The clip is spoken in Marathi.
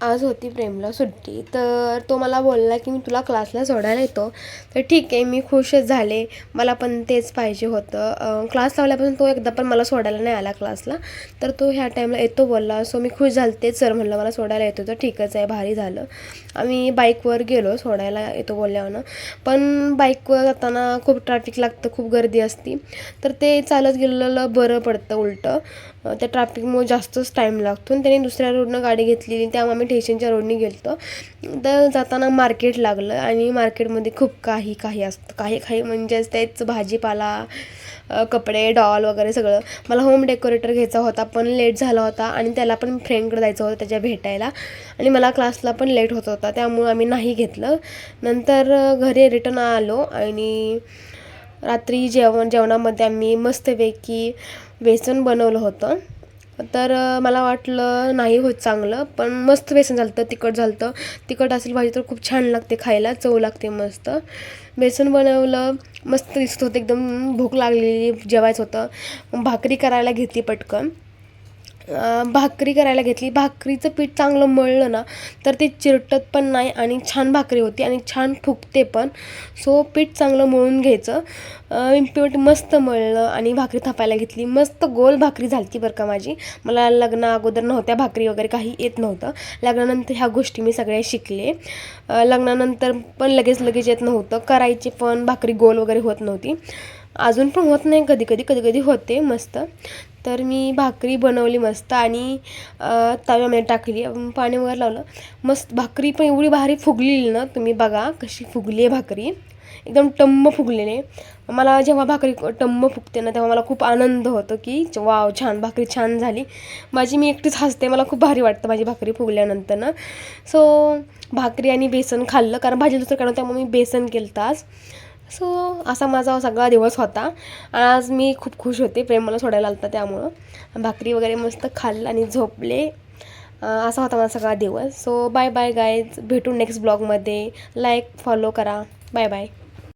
आज होती प्रेमला सुट्टी, तर तो मला बोलला की मी तुला क्लासला सोडायला येतो. तर ठीक आहे, मी खुशच झाले. मला पण तेच पाहिजे होतं. क्लास लावल्यापासून तो एकदा पण मला सोडायला नाही आला क्लासला. तर तो ह्या टाईमला येतो बोलला, सो मी खुश झाले. सर म्हणलं मला सोडायला येतो, तर ठीकच आहे, भारी झालं. आम्ही बाईकवर गेलो, सोडायला येतो बोलल्यावर. पण बाईकवर जाताना खूप ट्रॅफिक लागतं, खूप गर्दी असते. तर ते चालत गेलेलं बरं पडतं उलटं. त्या ट्रॅफिकमुळे जास्तच टाईम लागतो आणि त्याने दुसऱ्या रोडनं गाडी घेतलेली, त्यामुळे आम्ही स्टेशनच्या रोडने गेलो. तर जाताना मार्केट लागलं आणि मार्केटमध्ये खूप काही काही असतं. काही काही म्हणजेच तेच भाजीपाला, कपडे, डॉल वगैरे सगळं. मला होम डेकोरेटर घ्यायचा होता, पण लेट झाला होता आणि त्याला पण फ्रेंडकडे जायचं होतं त्याच्या भेटायला, आणि मला क्लासला पण लेट होत होता, त्यामुळे आम्ही नाही घेतलं. नंतर घरी रिटर्न आलो आणि रात्री जेवणामध्ये आम्ही मस्तपैकी बेसन बनवलं होतं. तर मला वाटलं नाही होत चांगलं, पण मस्त बेसन झालं होतं, तिखट झालं होतं. तिखट असेल भाजी तर खूप छान लागते खायला, चव लागते मस्त. बेसन बनवलं, मस्त दिसत होतं, एकदम भूक लागलेली, जेवायचं होतं. भाकरी करायला घेतली पटकन. भाकरी करायला घेतली. भाकरीचं पीठ चांगलं मळलं ना, तर ते चिरटत पण नाही आणि छान भाकरी होती आणि छान फुगते पण. सो पीठ चांगलं मळून घ्यायचं. पीठ मस्त मळलं आणि भाकरी थापायला घेतली. मस्त गोल भाकरी झाली ती बरं का माझी. मला लग्ना अगोदर नव्हत्या भाकरी वगैरे काही येत नव्हतं. लग्नानंतर ह्या गोष्टी मी सगळ्या शिकले. लग्नानंतर पण लगेच येत नव्हतं करायची, पण भाकरी गोल वगैरे होत नव्हती. अजून पण होत नाही, कधी कधी होते मस्त. तर मी भाकरी बनवली मस्त आणि तव्यामध्ये टाकली, पाणी वगैरे लावलं. मस्त भाकरी पण एवढी भारी फुगलेली ना, तुम्ही बघा कशी फुगली आहे भाकरी, एकदम टम्म फुगलेले. मला जेव्हा भाकरी टम्म फुगते ना, तेव्हा मला खूप आनंद होतो की वाव, छान भाकरी छान झाली माझी. मी एकटीच हसते, मला खूप भारी वाटतं माझी भाकरी फुगल्यानंतर ना. सो भाकरी आणि बेसन खाल्लं, कारण भाजी दुसरं कारण त्यामुळे मी बेसन केलं आज. सो असा माझा सगळा दिवस होता. आज मी खूप खुश होते, प्रेम मला सोडायला आलं होतं त्यामुळं. भाकरी वगैरे मस्त खाल्लं आणि झोपले. असा होता माझा सगळा दिवस. सो बाय बाय गाईज, भेटू नेक्स्ट ब्लॉगमध्ये. लाईक फॉलो करा. Bye bye.